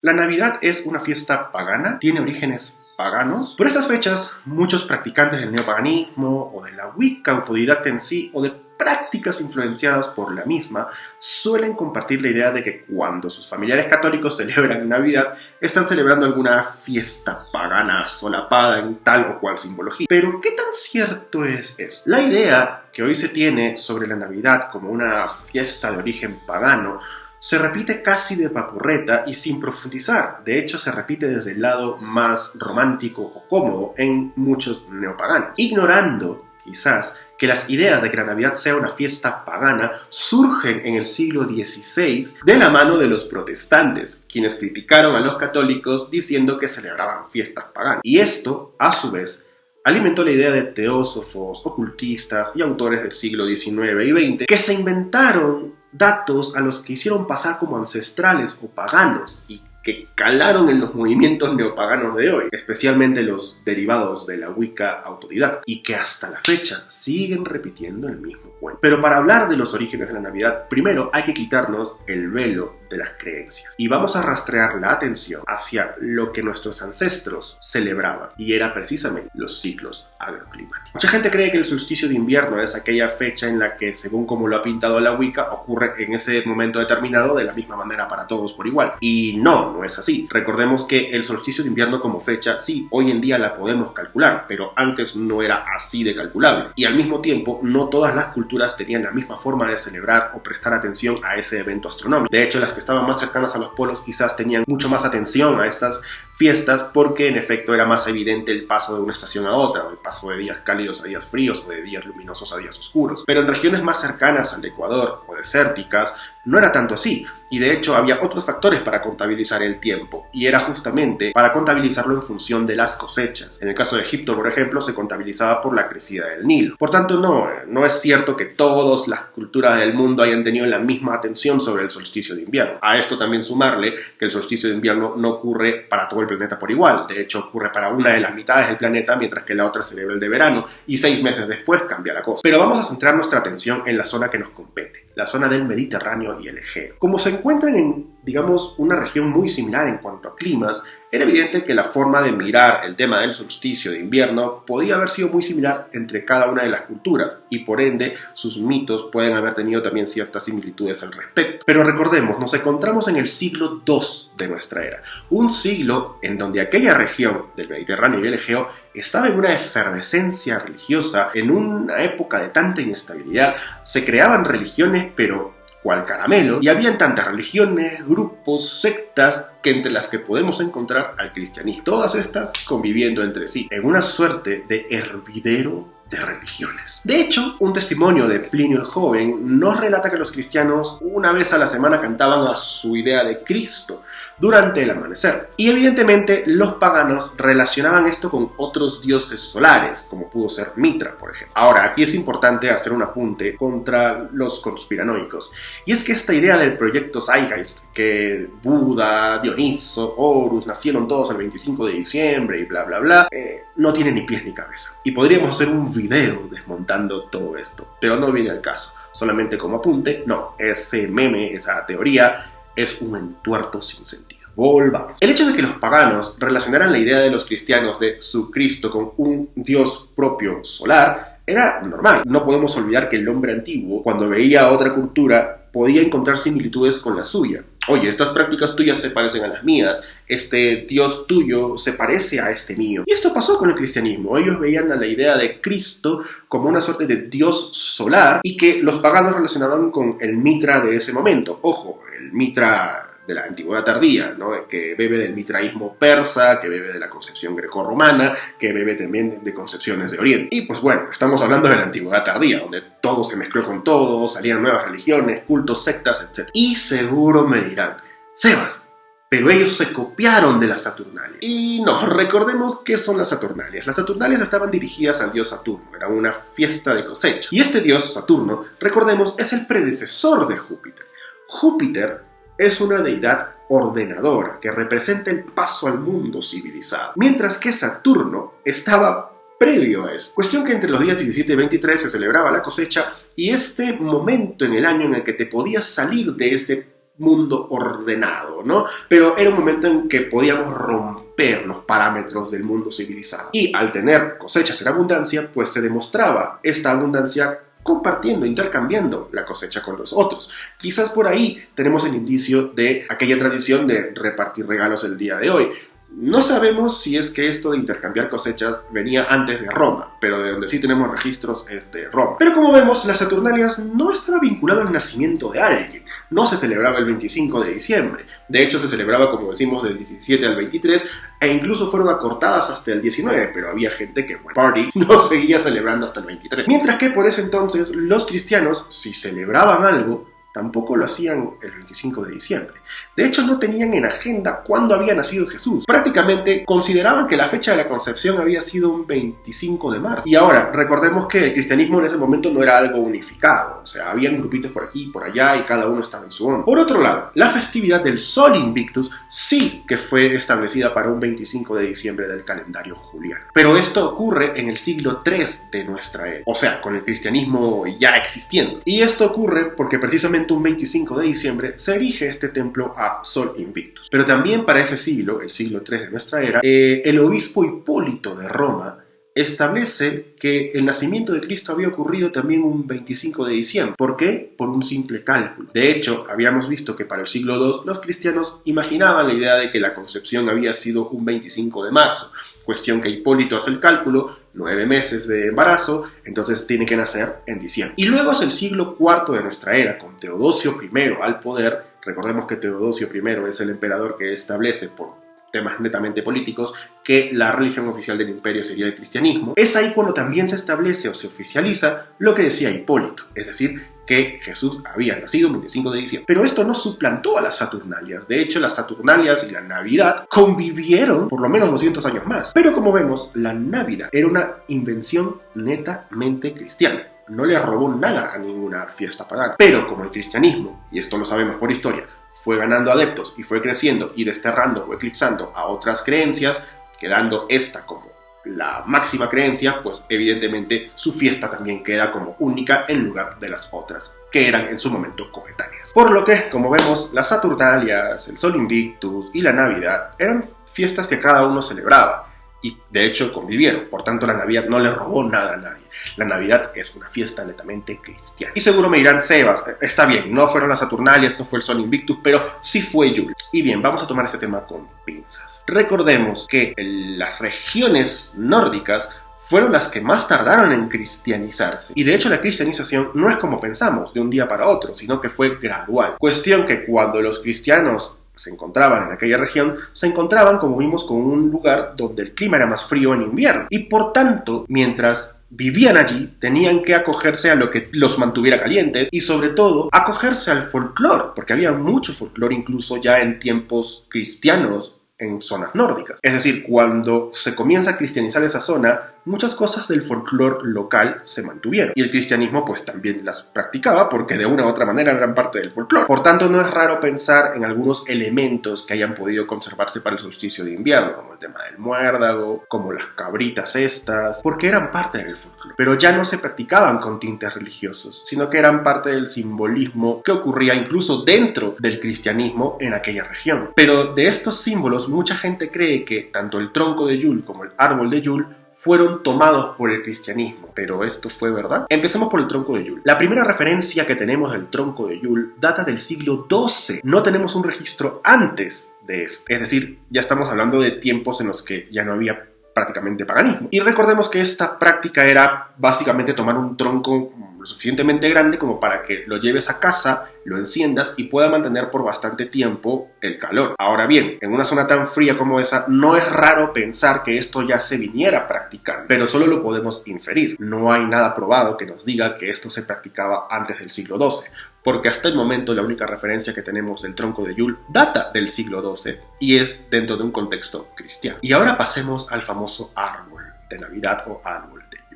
La Navidad es una fiesta pagana, tiene orígenes paganos. Por estas fechas, muchos practicantes del neopaganismo o de la Wicca autodidacta en sí o de prácticas influenciadas por la misma suelen compartir la idea de que cuando sus familiares católicos celebran Navidad están celebrando alguna fiesta pagana solapada en tal o cual simbología. Pero ¿qué tan cierto es eso? La idea que hoy se tiene sobre la Navidad como una fiesta de origen pagano se repite casi de papurreta y sin profundizar. De hecho, se repite desde el lado más romántico o cómodo en muchos neopaganos, ignorando, quizás, que las ideas de que la Navidad sea una fiesta pagana surgen en el siglo XVI de la mano de los protestantes, quienes criticaron a los católicos diciendo que celebraban fiestas paganas. Y esto, a su vez, alimentó la idea de teósofos, ocultistas y autores del siglo XIX y XX que se inventaron datos a los que hicieron pasar como ancestrales o paganos y que calaron en los movimientos neopaganos de hoy, especialmente los derivados de la Wicca autodidacta, y que hasta la fecha siguen repitiendo el mismo cuento. Pero para hablar de los orígenes de la Navidad, primero hay que quitarnos el velo de las creencias y vamos a rastrear la atención hacia lo que nuestros ancestros celebraban, y era precisamente los ciclos agroclimáticos. Mucha gente cree que el solsticio de invierno es aquella fecha en la que, según como lo ha pintado la Wicca, ocurre en ese momento determinado de la misma manera para todos por igual, y no es así. Recordemos que el solsticio de invierno como fecha, sí, hoy en día la podemos calcular, pero antes no era así de calculable, y al mismo tiempo no todas las culturas tenían la misma forma de celebrar o prestar atención a ese evento astronómico. De hecho, las que estaban más cercanas a los polos quizás tenían mucho más atención a estas fiestas porque en efecto era más evidente el paso de una estación a otra, o el paso de días cálidos a días fríos o de días luminosos a días oscuros. Pero en regiones más cercanas al Ecuador o desérticas no era tanto así, y de hecho había otros factores para contabilizar el tiempo, y era justamente para contabilizarlo en función de las cosechas. En el caso de Egipto, por ejemplo, se contabilizaba por la crecida del Nilo. Por tanto, no es cierto que todas las culturas del mundo hayan tenido la misma atención sobre el solsticio de invierno. A esto también sumarle que el solsticio de invierno no ocurre para todo el planeta por igual. De hecho, ocurre para una de las mitades del planeta, mientras que la otra celebra el de verano, y 6 meses después cambia la cosa. Pero vamos a centrar nuestra atención en la zona que nos compete, la zona del Mediterráneo y el Egeo. Como se encuentran en, digamos, una región muy similar en cuanto a climas, era evidente que la forma de mirar el tema del solsticio de invierno podía haber sido muy similar entre cada una de las culturas, y por ende sus mitos pueden haber tenido también ciertas similitudes al respecto. Pero recordemos, nos encontramos en el siglo II de nuestra era, un siglo en donde aquella región del Mediterráneo y el Egeo estaba en una efervescencia religiosa, en una época de tanta inestabilidad. Se creaban religiones, pero cual caramelo, y habían tantas religiones, grupos, sectas, que entre las que podemos encontrar al cristianismo. Todas estas conviviendo entre sí, en una suerte de hervidero de religiones. De hecho, un testimonio de Plinio el Joven nos relata que los cristianos una vez a la semana cantaban a su idea de Cristo durante el amanecer. Y evidentemente los paganos relacionaban esto con otros dioses solares, como pudo ser Mitra, por ejemplo. Ahora, aquí es importante hacer un apunte contra los conspiranoicos. Y es que esta idea del proyecto Zeitgeist, que Buda, Dioniso, Horus nacieron todos el 25 de diciembre y bla bla bla, no tiene ni pies ni cabeza. Y podríamos hacer un video desmontando todo esto, pero no viene al caso. Solamente como apunte, no, ese meme, esa teoría, es un entuerto sin sentido. Volvamos. El hecho de que los paganos relacionaran la idea de los cristianos de su Cristo con un dios propio solar era normal. No podemos olvidar que el hombre antiguo, cuando veía a otra cultura, podía encontrar similitudes con la suya. Oye, estas prácticas tuyas se parecen a las mías, este Dios tuyo se parece a este mío. Y esto pasó con el cristianismo. Ellos veían a la idea de Cristo como una suerte de Dios solar y que los paganos relacionaban con el Mitra de ese momento. Ojo, el Mitra de la antigüedad tardía, ¿no? Que bebe del mitraísmo persa, que bebe de la concepción grecorromana, que bebe también de concepciones de Oriente. Y pues bueno, estamos hablando de la antigüedad tardía, donde todo se mezcló con todo, salían nuevas religiones, cultos, sectas, etc. Y seguro me dirán, Sebas, pero ellos se copiaron de las Saturnalias. Y no, recordemos qué son las Saturnalias. Las Saturnalias estaban dirigidas al dios Saturno, era una fiesta de cosecha. Y este dios, Saturno, recordemos, es el predecesor de Júpiter. Júpiter es una deidad ordenadora que representa el paso al mundo civilizado, mientras que Saturno estaba previo a eso. Cuestión que entre los días 17 y 23 se celebraba la cosecha, y este momento en el año en el que te podías salir de ese mundo ordenado, ¿no? Pero era un momento en que podíamos romper los parámetros del mundo civilizado. Y al tener cosechas en abundancia, pues se demostraba esta abundancia compartiendo, intercambiando la cosecha con los otros. Quizás por ahí tenemos el indicio de aquella tradición de repartir regalos el día de hoy. No sabemos si es que esto de intercambiar cosechas venía antes de Roma, pero de donde sí tenemos registros es de Roma. Pero como vemos, las Saturnalias no estaba vinculado al nacimiento de alguien. No se celebraba el 25 de diciembre. De hecho, se celebraba, como decimos, del 17 al 23, e incluso fueron acortadas hasta el 19, pero había gente que, party, no seguía celebrando hasta el 23. Mientras que por ese entonces, los cristianos, si celebraban algo, tampoco lo hacían el 25 de diciembre. De hecho, no tenían en agenda cuándo había nacido Jesús. Prácticamente consideraban que la fecha de la concepción había sido un 25 de marzo. Y ahora, recordemos que el cristianismo en ese momento no era algo unificado. O sea, habían grupitos por aquí y por allá y cada uno estaba en su onda. Por otro lado, la festividad del Sol Invictus sí que fue establecida para un 25 de diciembre del calendario juliano. Pero esto ocurre en el siglo III de nuestra era. O sea, con el cristianismo ya existiendo. Y esto ocurre porque precisamente un 25 de diciembre se erige este templo a Sol Invictus. Pero también para ese siglo, el siglo III de nuestra era, el obispo Hipólito de Roma establece que el nacimiento de Cristo había ocurrido también un 25 de diciembre. ¿Por qué? Por un simple cálculo. De hecho, habíamos visto que para el siglo II los cristianos imaginaban la idea de que la concepción había sido un 25 de marzo. Cuestión que Hipólito hace el cálculo, 9 meses de embarazo, entonces tiene que nacer en diciembre. Y luego es el siglo IV de nuestra era, con Teodosio I al poder. Recordemos que Teodosio I es el emperador que establece por temas netamente políticos, que la religión oficial del imperio sería el cristianismo. Es ahí cuando también se establece o se oficializa lo que decía Hipólito, es decir, que Jesús había nacido el 25 de diciembre. Pero esto no suplantó a las Saturnalias. De hecho, las Saturnalias y la Navidad convivieron por lo menos 200 años más. Pero como vemos, la Navidad era una invención netamente cristiana. No le robó nada a ninguna fiesta pagana. Pero como el cristianismo, y esto lo sabemos por historia, fue ganando adeptos y fue creciendo y desterrando o eclipsando a otras creencias, quedando esta como la máxima creencia, pues evidentemente su fiesta también queda como única en lugar de las otras que eran en su momento coetáneas. Por lo que, como vemos, las Saturnalias, el Sol Invictus y la Navidad eran fiestas que cada uno celebraba y de hecho convivieron. Por tanto, la Navidad no le robó nada a nadie. La Navidad es una fiesta netamente cristiana. Y seguro me dirán, Sebas, está bien, no fueron las Saturnalias, no fue el Sol Invictus, pero sí fue Yule. Y bien, vamos a tomar este tema con pinzas. Recordemos que las regiones nórdicas fueron las que más tardaron en cristianizarse. Y de hecho la cristianización no es como pensamos, de un día para otro, sino que fue gradual. Cuestión que cuando los cristianos se encontraban en aquella región, se encontraban, como vimos, con un lugar donde el clima era más frío en invierno. Y por tanto, mientras vivían allí, tenían que acogerse a lo que los mantuviera calientes y sobre todo acogerse al folclore, porque había mucho folclore incluso ya en tiempos cristianos en zonas nórdicas. Es decir, cuando se comienza a cristianizar esa zona, muchas cosas del folclore local se mantuvieron. Y el cristianismo pues también las practicaba porque de una u otra manera eran parte del folclore. Por tanto, no es raro pensar en algunos elementos que hayan podido conservarse para el solsticio de invierno, como el tema del muérdago, como las cabritas estas, porque eran parte del folclore. Pero ya no se practicaban con tintes religiosos, sino que eran parte del simbolismo que ocurría incluso dentro del cristianismo en aquella región. Pero de estos símbolos, mucha gente cree que tanto el tronco de Yule como el árbol de Yule fueron tomados por el cristianismo. ¿Pero esto fue verdad? Empecemos por el tronco de Yule. La primera referencia que tenemos del tronco de Yule data del siglo XII. No tenemos un registro antes de este. Es decir, ya estamos hablando de tiempos en los que ya no había prácticamente paganismo. Y recordemos que esta práctica era básicamente tomar un tronco lo suficientemente grande como para que lo lleves a casa, lo enciendas y pueda mantener por bastante tiempo el calor. Ahora bien, en una zona tan fría como esa, no es raro pensar que esto ya se viniera practicando, pero solo lo podemos inferir. No hay nada probado que nos diga que esto se practicaba antes del siglo XII, porque hasta el momento la única referencia que tenemos del tronco de Yule data del siglo XII y es dentro de un contexto cristiano. Y ahora pasemos al famoso árbol de Navidad o árbol de Yule.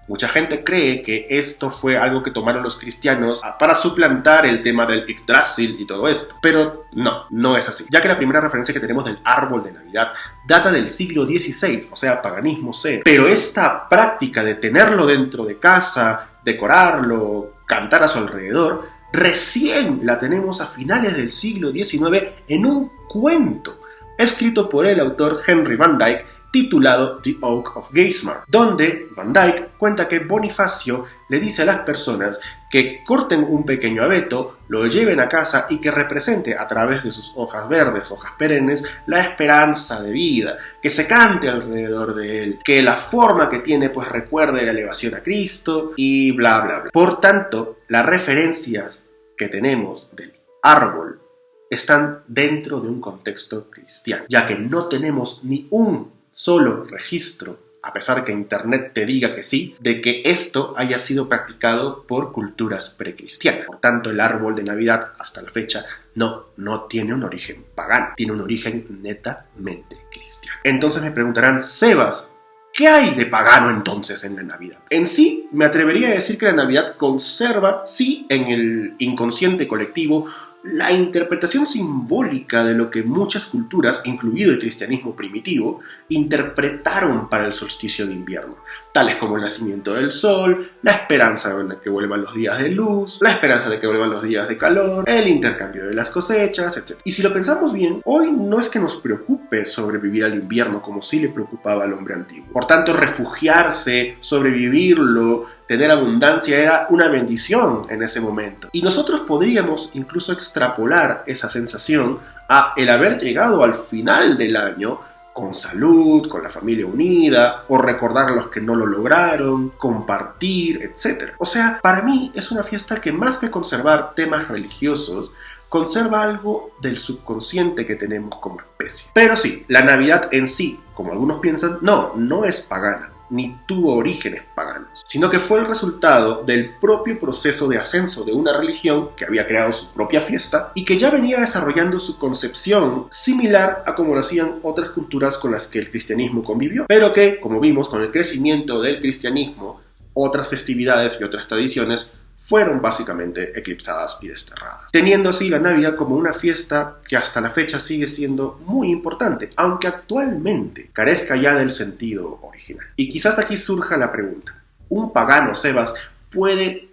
Mucha gente cree que esto fue algo que tomaron los cristianos para suplantar el tema del Yggdrasil y todo esto, pero no es así, ya que la primera referencia que tenemos del árbol de Navidad data del siglo XVI, o sea, paganismo cero. Pero esta práctica de tenerlo dentro de casa, decorarlo, cantar a su alrededor, recién la tenemos a finales del siglo XIX en un cuento escrito por el autor Henry Van Dyke titulado The Oak of Geismar, donde Van Dyke cuenta que Bonifacio le dice a las personas que corten un pequeño abeto, lo lleven a casa y que represente a través de sus hojas verdes, hojas perennes, la esperanza de vida, que se cante alrededor de él, que la forma que tiene pues recuerde la elevación a Cristo y bla bla bla. Por tanto, las referencias que tenemos del árbol están dentro de un contexto cristiano, ya que no tenemos ni un solo registro, a pesar que Internet te diga que sí, de que esto haya sido practicado por culturas precristianas. Por tanto, el árbol de Navidad, hasta la fecha, no tiene un origen pagano, tiene un origen netamente cristiano. Entonces me preguntarán, Sebas, ¿qué hay de pagano entonces en la Navidad? En sí, me atrevería a decir que la Navidad conserva, sí, en el inconsciente colectivo, la interpretación simbólica de lo que muchas culturas, incluido el cristianismo primitivo, interpretaron para el solsticio de invierno, tales como el nacimiento del sol, la esperanza de que vuelvan los días de luz, la esperanza de que vuelvan los días de calor, el intercambio de las cosechas, etc. Y si lo pensamos bien, hoy no es que nos preocupe sobrevivir al invierno como sí le preocupaba al hombre antiguo. Por tanto, refugiarse, sobrevivirlo, tener abundancia era una bendición en ese momento. Y nosotros podríamos incluso extrapolar esa sensación a el haber llegado al final del año con salud, con la familia unida, o recordar a los que no lo lograron, compartir, etc. O sea, para mí es una fiesta que más que conservar temas religiosos, conserva algo del subconsciente que tenemos como especie. Pero sí, la Navidad en sí, como algunos piensan, no es pagana, ni tuvo orígenes paganos, sino que fue el resultado del propio proceso de ascenso de una religión que había creado su propia fiesta y que ya venía desarrollando su concepción similar a como lo hacían otras culturas con las que el cristianismo convivió, pero que, como vimos, con el crecimiento del cristianismo, otras festividades y otras tradiciones fueron básicamente eclipsadas y desterradas, teniendo así la Navidad como una fiesta que hasta la fecha sigue siendo muy importante, aunque actualmente carezca ya del sentido original. Y quizás aquí surja la pregunta, ¿un pagano, Sebas, puede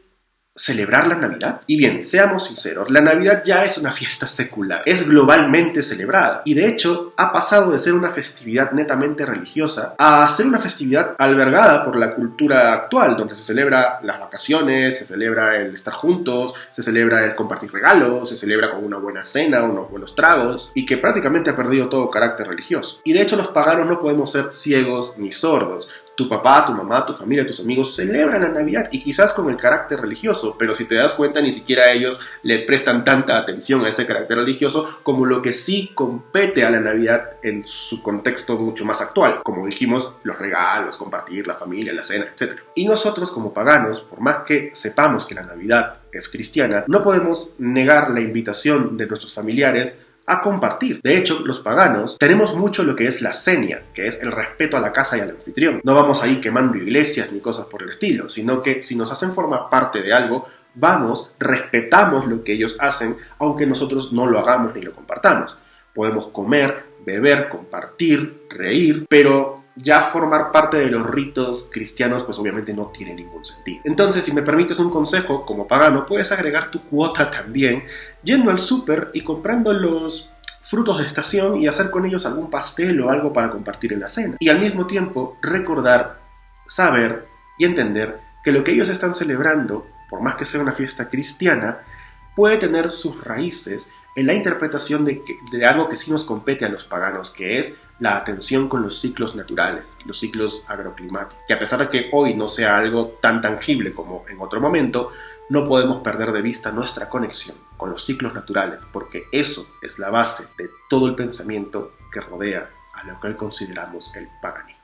celebrar la Navidad? Y bien, seamos sinceros, la Navidad ya es una fiesta secular, es globalmente celebrada y de hecho ha pasado de ser una festividad netamente religiosa a ser una festividad albergada por la cultura actual, donde se celebra las vacaciones, se celebra el estar juntos, se celebra el compartir regalos, se celebra con una buena cena, unos buenos tragos, y que prácticamente ha perdido todo carácter religioso. Y de hecho los paganos no podemos ser ciegos ni sordos. Tu papá, tu mamá, tu familia, tus amigos celebran la Navidad y quizás con el carácter religioso, pero si te das cuenta ni siquiera ellos le prestan tanta atención a ese carácter religioso como lo que sí compete a la Navidad en su contexto mucho más actual, como dijimos, los regalos, compartir, la familia, la cena, etc. Y nosotros como paganos, por más que sepamos que la Navidad es cristiana, no podemos negar la invitación de nuestros familiares a compartir. De hecho, los paganos tenemos mucho lo que es la senia, que es el respeto a la casa y al anfitrión. No vamos ahí quemando iglesias ni cosas por el estilo, sino que si nos hacen formar parte de algo, vamos, respetamos lo que ellos hacen, aunque nosotros no lo hagamos ni lo compartamos. Podemos comer, beber, compartir, reír, pero ya formar parte de los ritos cristianos pues obviamente no tiene ningún sentido. Entonces, si me permites un consejo, como pagano puedes agregar tu cuota también yendo al súper y comprando los frutos de estación y hacer con ellos algún pastel o algo para compartir en la cena. Y al mismo tiempo recordar, saber y entender que lo que ellos están celebrando, por más que sea una fiesta cristiana, puede tener sus raíces en la interpretación de algo que sí nos compete a los paganos, que es la atención con los ciclos naturales, los ciclos agroclimáticos, que a pesar de que hoy no sea algo tan tangible como en otro momento, no podemos perder de vista nuestra conexión con los ciclos naturales, porque eso es la base de todo el pensamiento que rodea a lo que hoy consideramos el paganismo.